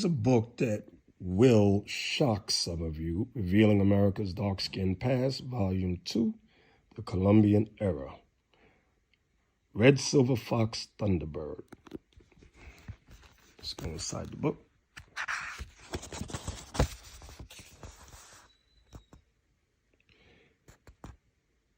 a book that will shock some of you, Revealing America's Dark-Skinned Past, Volume 2, The Columbian Era. Red Silver Fox Thunderbird. Let's go inside the book.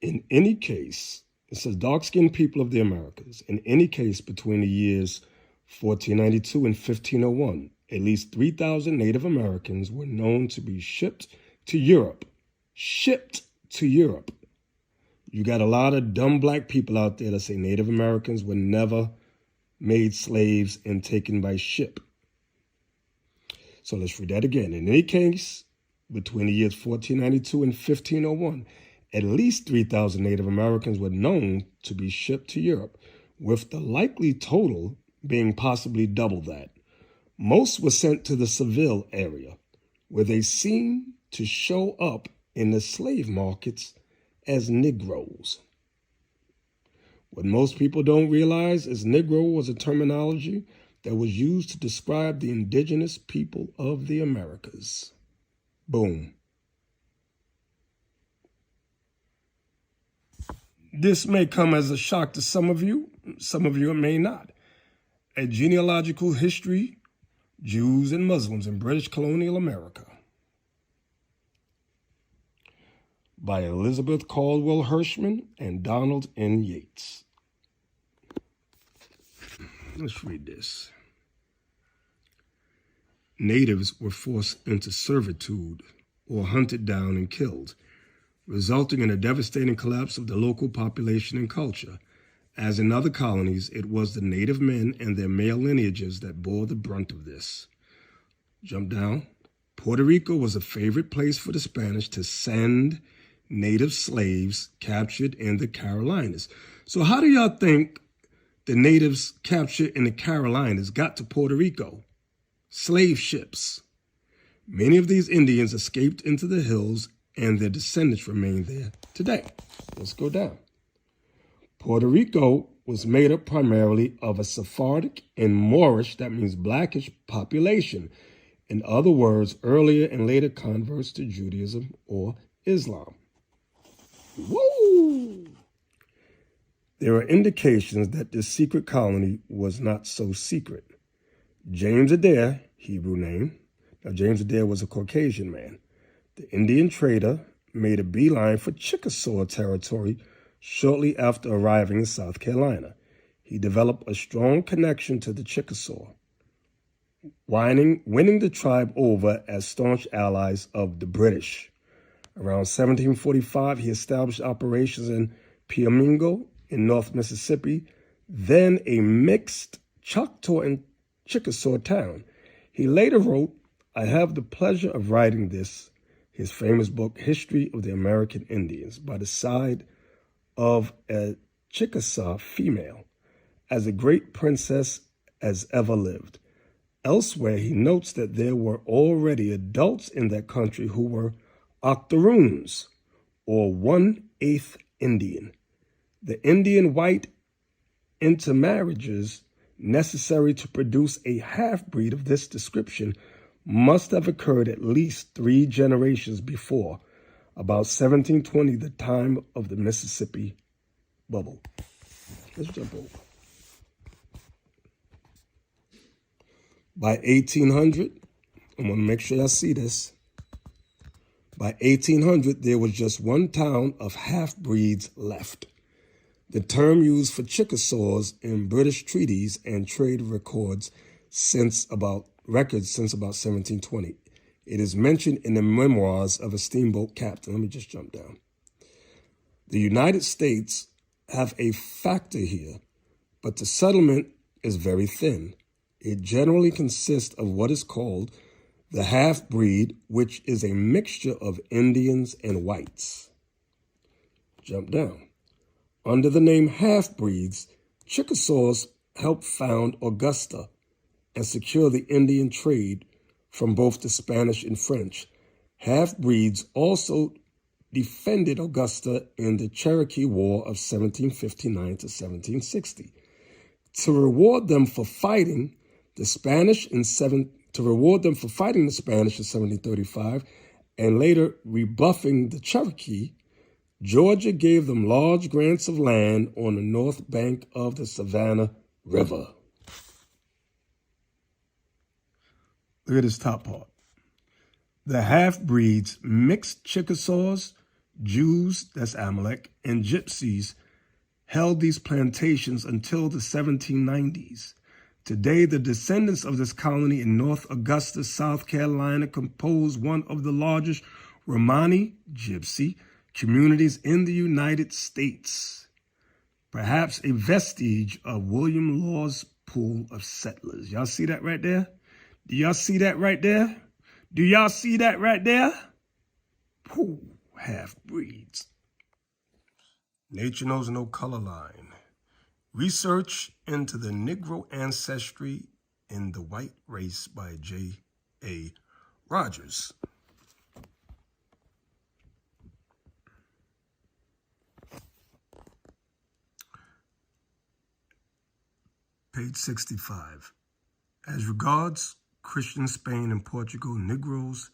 In any case, it says dark-skinned people of the Americas. In any case, between the years 1492 and 1501, at least 3,000 Native Americans were known to be shipped to Europe. Shipped to Europe. You got a lot of dumb black people out there that say Native Americans were never made slaves and taken by ship. So let's read that again. In any case, between the years 1492 and 1501, at least 3,000 Native Americans were known to be shipped to Europe, with the likely total being possibly double that. Most were sent to the Seville area, where they seem to show up in the slave markets as Negroes. What most people don't realize is Negro was a terminology that was used to describe the indigenous people of the Americas. Boom. This may come as a shock to some of you it may not. A genealogical history, Jews and Muslims in British colonial America, by Elizabeth Caldwell Hirschman and Donald N. Yates. Let's read this. Natives were forced into servitude or hunted down and killed, resulting in a devastating collapse of the local population and culture. As in other colonies, it was the native men and their male lineages that bore the brunt of this. Jump down. Puerto Rico was a favorite place for the Spanish to send native slaves captured in the Carolinas. So how do y'all think the natives captured in the Carolinas got to Puerto Rico? Slave ships. Many of these Indians escaped into the hills, and their descendants remain there today. Let's go down. Puerto Rico was made up primarily of a Sephardic and Moorish, that means blackish, population. In other words, earlier and later converts to Judaism or Islam. Woo! There are indications that this secret colony was not so secret. James Adair, Hebrew name. Now, James Adair was a Caucasian man. The Indian trader made a beeline for Chickasaw territory shortly after arriving in South Carolina. He developed a strong connection to the Chickasaw, winning the tribe over as staunch allies of the British. Around 1745, he established operations in Piomingo in North Mississippi, then a mixed Choctaw and Chickasaw town. He later wrote, I have the pleasure of writing this, his famous book, History of the American Indians, by the side of a Chickasaw female, as a great princess as ever lived. Elsewhere, he notes that there were already adults in that country who were octoroons, or 1/8 Indian. The Indian-white intermarriages necessary to produce a half-breed of this description must have occurred at least 3 generations before, about 1720, the time of the Mississippi bubble. Let's jump over. By 1800, I want to make sure y'all see this. By 1800, there was just one town of half-breeds left. The term used for Chickasaws in British treaties and trade records since about 1720. It is mentioned in the memoirs of a steamboat captain. Let me just jump down. The United States have a factor here, but the settlement is very thin. It generally consists of what is called the half-breed, which is a mixture of Indians and whites. Jump down. Under the name half-breeds, Chickasaws helped found Augusta and secure the Indian trade from both the Spanish and French. Half-breeds also defended Augusta in the Cherokee War of 1759 to 1760. To reward them for fighting, the Spanish in To reward them for fighting the Spanish in 1735 and later rebuffing the Cherokee, Georgia gave them large grants of land on the north bank of the Savannah River. Look at this top part. The half-breeds, mixed Chickasaws, Jews, that's Amalek, and Gypsies held these plantations until the 1790s. Today, the descendants of this colony in North Augusta, South Carolina, compose one of the largest Romani, Gypsy, communities in the United States. Perhaps a vestige of William Law's pool of settlers. Y'all see that right there? Do y'all see that right there? Do y'all see that right there? Whew, half-breeds. Nature knows no color line. Research into the Negro ancestry in the white race by J.A. Rogers. Page 65. As regards Christian Spain and Portugal, Negroes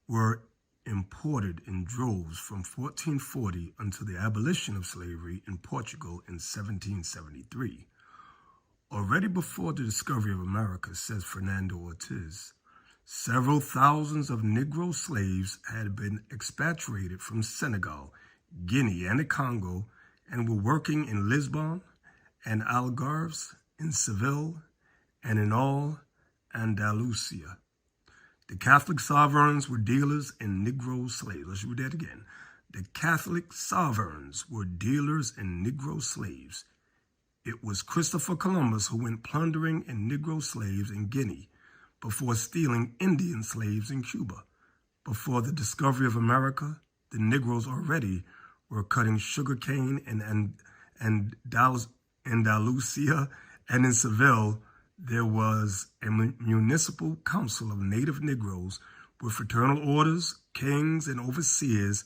were imported in droves from 1440 until the abolition of slavery in Portugal in 1773. Already before the discovery of America, says Fernando Ortiz, several thousands of Negro slaves had been expatriated from Senegal, Guinea, and the Congo, and were working in Lisbon and Algarves, in Seville, and in all Andalusia. The Catholic sovereigns were dealers in Negro slaves. Let's read that again. The Catholic sovereigns were dealers in Negro slaves. It was Christopher Columbus who went plundering in Negro slaves in Guinea before stealing Indian slaves in Cuba. Before the discovery of America, the Negroes already were cutting sugarcane in Andalusia, and in Seville, there was a municipal council of native Negroes with fraternal orders, kings, and overseers.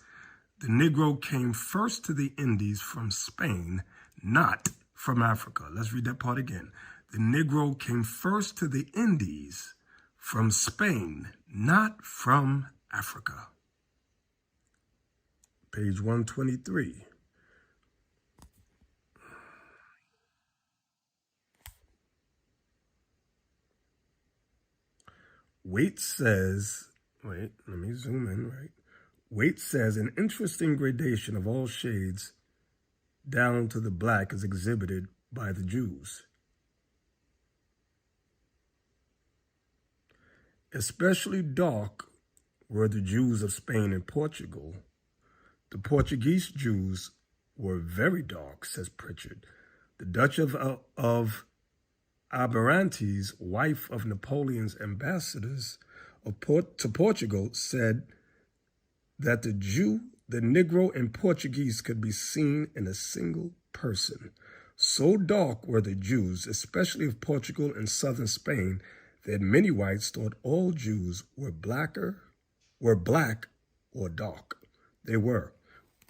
The Negro came first to the Indies from Spain, not from Africa. Let's read that part again. The Negro came first to the Indies from Spain, not from Africa. Page 123. Waite says, let me zoom in, right? Waite says an interesting gradation of all shades down to the black is exhibited by the Jews. Especially dark were the Jews of Spain and Portugal. The Portuguese Jews were very dark, says Pritchard. The Dutch of Abrantes, wife of Napoleon's ambassadors to Portugal, said that the Jew, the Negro, and Portuguese could be seen in a single person. So dark were the Jews, especially of Portugal and southern Spain, that many whites thought all Jews were black or dark. They were,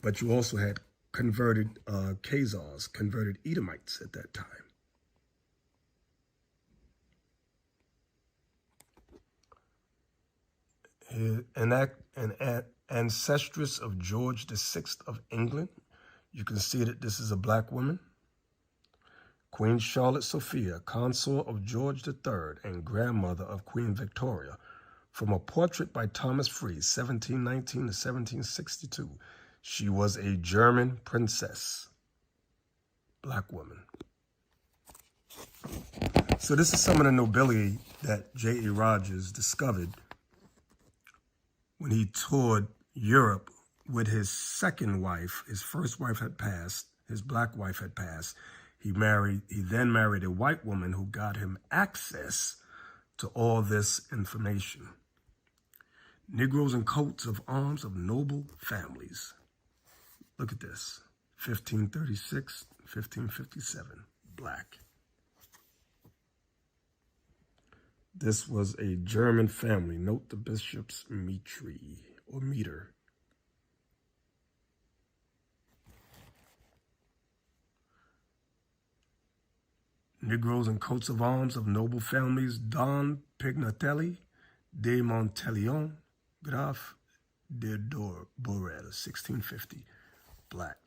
but you also had converted Khazars, converted Edomites at that time. An ancestress of George VI of England. You can see that this is a black woman. Queen Charlotte Sophia, consort of George III and grandmother of Queen Victoria, from a portrait by Thomas Free, 1719 to 1762. She was a German princess, black woman. So this is some of the nobility that J.A. Rogers discovered when he toured Europe with his second wife. His first wife had passed, his black wife had passed. He then married a white woman who got him access to all this information. Negroes and coats of arms of noble families. Look at this, 1536, 1557, black. This was a German family. Note the bishop's mitre or meter. Negroes and coats of arms of noble families donned Pignatelli de Montelion, Graf de Borel, 1650, black.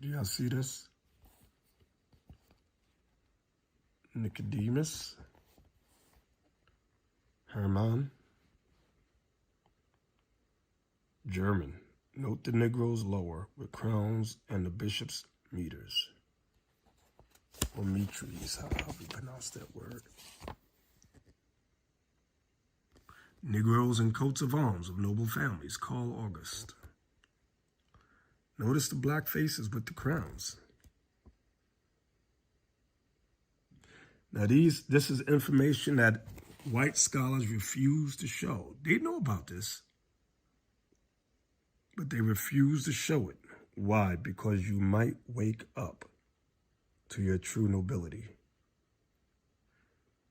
Do y'all see this? Nicodemus, Hermann, German. Note the Negroes lower with crowns and the bishop's mitres. Or mitres, how we pronounce that word. Negroes in coats of arms of noble families, Carl August. Notice the black faces with the crowns. Now this is information that white scholars refuse to show. They know about this, but they refuse to show it. Why? Because you might wake up to your true nobility.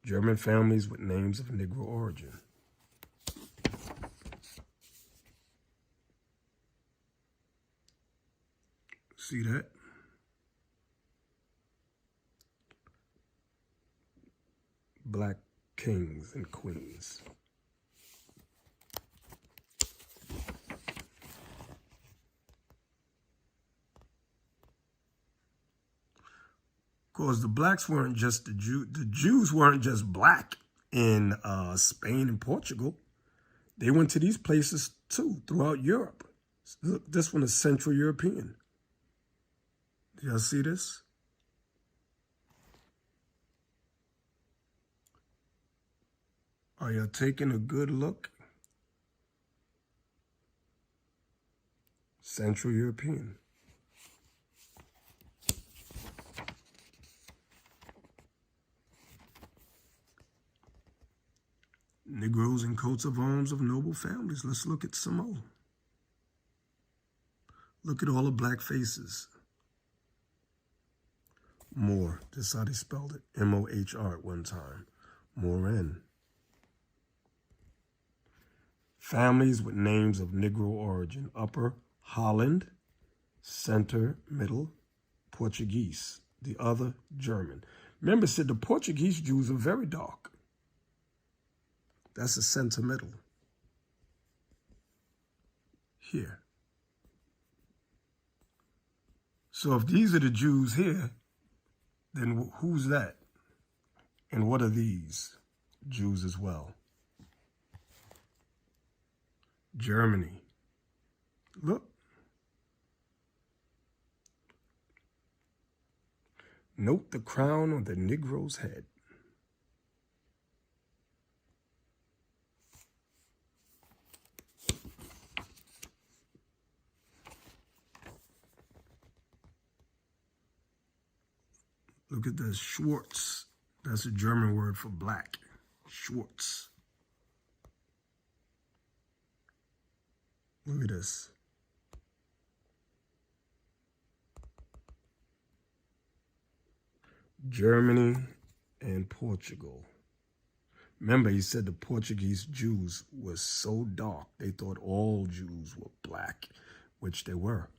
German families with names of Negro origin. See that? Black kings and queens. Of course, the blacks weren't just the Jews. The Jews weren't just black in Spain and Portugal. They went to these places too, throughout Europe. Look, this one is Central European. Do y'all see this? Are you taking a good look? Central European. Negroes in coats of arms of noble families. Let's look at some more. Look at all the black faces. Moor. This is how they spelled it. M-O-H-R at one time. Morin. Families with names of Negro origin. Upper Holland, center, middle, Portuguese. The other, German. Remember, said the Portuguese Jews are very dark. That's the center middle. Here. So if these are the Jews here, then who's that? And what are these? Jews as well. Germany. Look. Note the crown on the Negro's head. Look at this, Schwartz. That's a German word for black. Schwartz. Look at this. Germany and Portugal. Remember, he said the Portuguese Jews were so dark, they thought all Jews were black, which they were.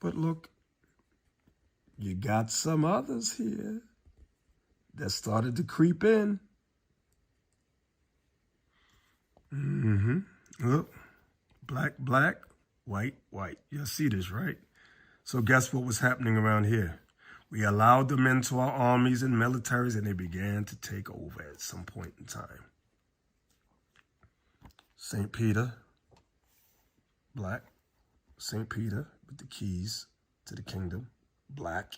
But look, you got some others here that started to creep in. Look, black, black, white, white. You see this, right? So guess what was happening around here? We allowed them into our armies and militaries, and they began to take over at some point in time. St. Peter, black. St. Peter with the keys to the kingdom, black.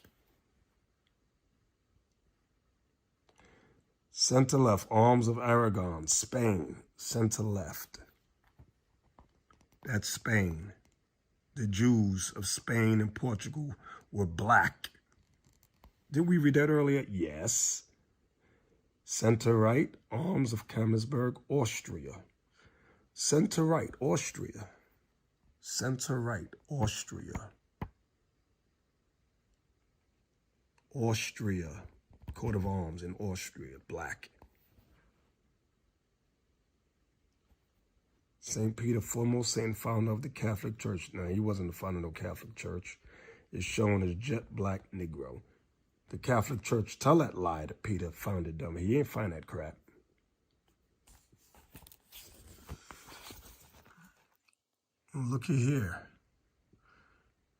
Center left, arms of Aragon, Spain, center left. That's Spain. The Jews of Spain and Portugal were black. Did we read that earlier? Yes. Center right, arms of Kemmersburg, Austria. Center right, Austria. Center right, Austria. Austria, coat of arms in Austria, black. St. Peter, foremost saint, founder of the Catholic Church. Now, he wasn't the founder of the Catholic Church. It's shown as jet black Negro. The Catholic Church tell that lie that Peter founded them. He ain't find that crap. Looky here.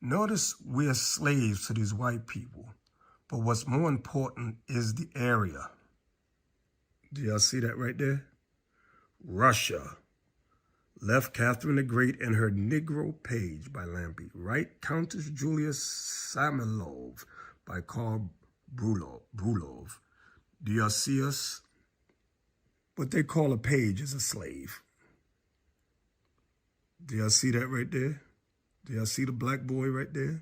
Notice we're slaves to these white people, but what's more important is the area. Do y'all see that right there? Russia. Left Catherine the Great and her Negro Page by Lampy. Right, Countess Julia Samilov by Karl Brulov. Do y'all see us? What they call a page is a slave. Do y'all see that right there? Do y'all see the black boy right there?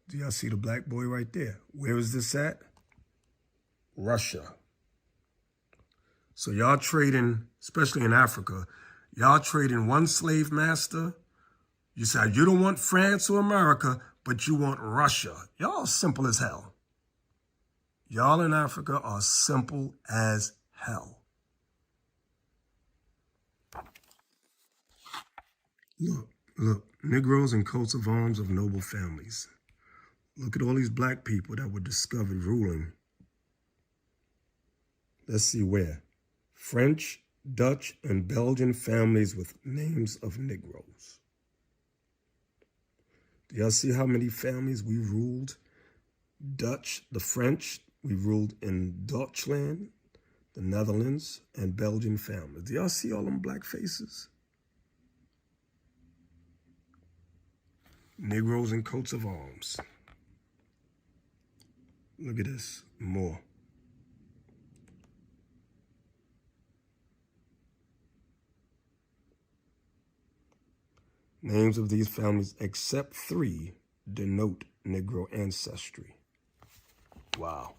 Do y'all see the black boy right there? Where is this at? Russia. So y'all trading, especially in Africa, y'all trading one slave master. You say, you don't want France or America, but you want Russia. Y'all simple as hell. Y'all in Africa are simple as hell. Look, Negroes and coats of arms of noble families. Look at all these black people that were discovered ruling. Let's see where. French, Dutch, and Belgian families with names of Negroes. Do y'all see how many families we ruled? Dutch, the French, we ruled in Deutschland, the Netherlands, and Belgian families. Do y'all see all them black faces? Negroes and coats of arms. Look at this, more. Names of these families, except 3, denote Negro ancestry. Wow.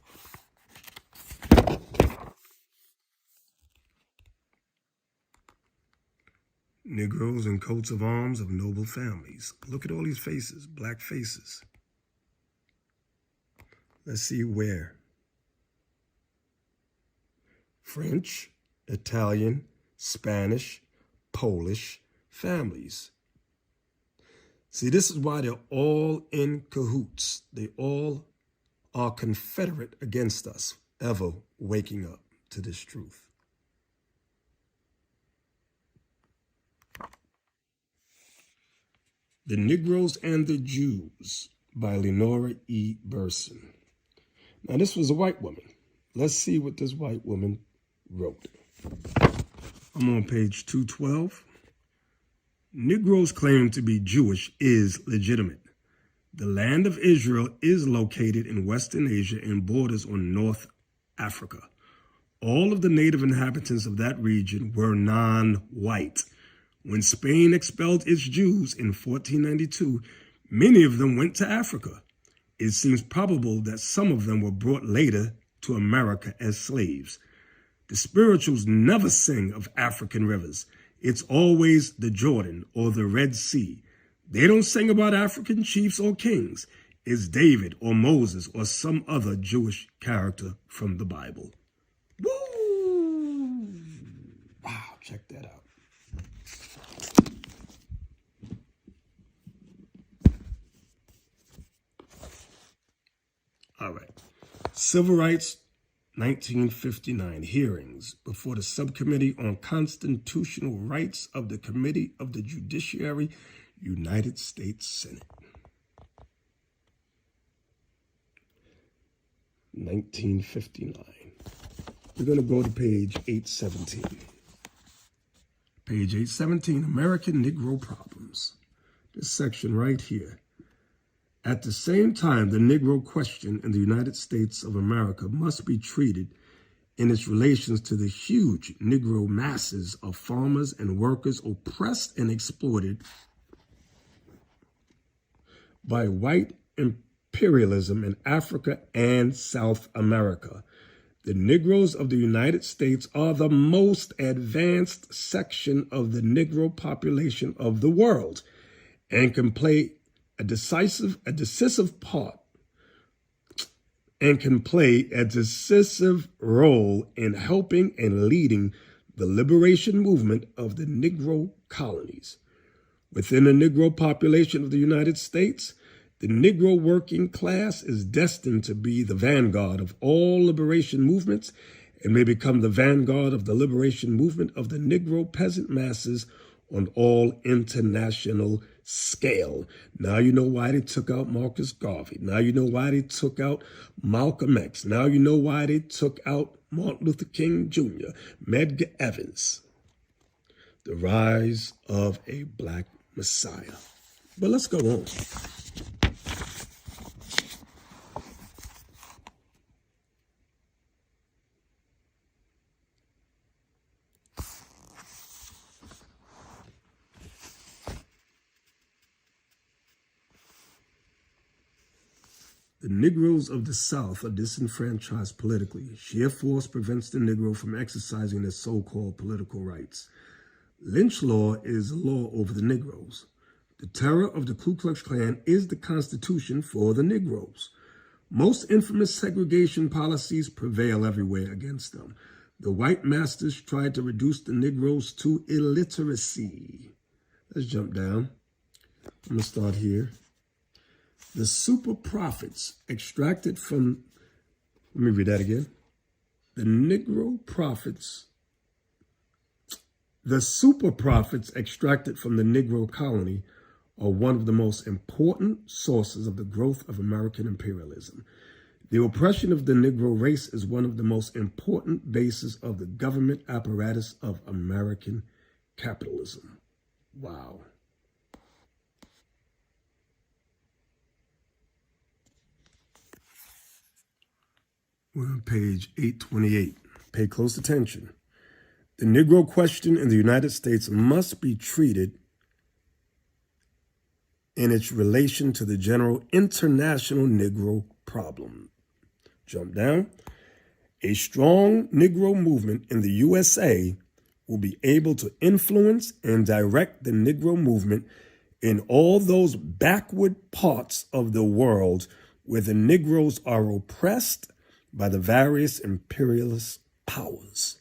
Negroes and coats of arms of noble families. Look at all these faces, black faces. Let's see where. French, Italian, Spanish, Polish families. See, this is why they're all in cahoots. They all are confederate against us, ever waking up to this truth. The Negroes and the Jews by Lenora E. Burson. Now, this was a white woman. Let's see what this white woman wrote. I'm on page 212. Negroes claiming to be Jewish is legitimate. The land of Israel is located in Western Asia and borders on North Africa. All of the native inhabitants of that region were non-white. When Spain expelled its Jews in 1492, many of them went to Africa. It seems probable that some of them were brought later to America as slaves. The spirituals never sing of African rivers. It's always the Jordan or the Red Sea. They don't sing about African chiefs or kings. It's David or Moses or some other Jewish character from the Bible. Woo! Wow, check that out. All right. Civil Rights 1959 hearings before the Subcommittee on Constitutional Rights of the Committee of the Judiciary, United States Senate. 1959. We're going to go to page 817. Page 817, American Negro Problems. This section right here. At the same time, the Negro question in the United States of America must be treated in its relations to the huge Negro masses of farmers and workers oppressed and exploited by white imperialism in Africa and South America. The Negroes of the United States are the most advanced section of the Negro population of the world and can play a decisive part and can play a decisive role in helping and leading the liberation movement of the Negro colonies. Within the Negro population of the United States, The Negro working class is destined to be the vanguard of all liberation movements and may become the vanguard of the liberation movement of the Negro peasant masses on all international scale. Now you know why they took out Marcus Garvey. Now you know why they took out Malcolm X. Now you know why they took out Martin Luther King Jr., Medgar Evers. The rise of a black Messiah. But let's go on. The Negroes of the South are disenfranchised politically. Sheer force prevents the Negro from exercising their so-called political rights. Lynch law is a law over the Negroes. The terror of the Ku Klux Klan is the Constitution for the Negroes. Most infamous segregation policies prevail everywhere against them. The white masters tried to reduce the Negroes to illiteracy. Let's jump down. I'm going to start here. The super profits extracted from, let me read that again. The super profits extracted from the Negro colony are one of the most important sources of the growth of American imperialism. The oppression of the Negro race is one of the most important bases of the government apparatus of American capitalism. Wow. We're on page 828. Pay close attention. The Negro question in the United States must be treated in its relation to the general international Negro problem. Jump down. A strong Negro movement in the USA will be able to influence and direct the Negro movement in all those backward parts of the world where the Negroes are oppressed by the various imperialist powers.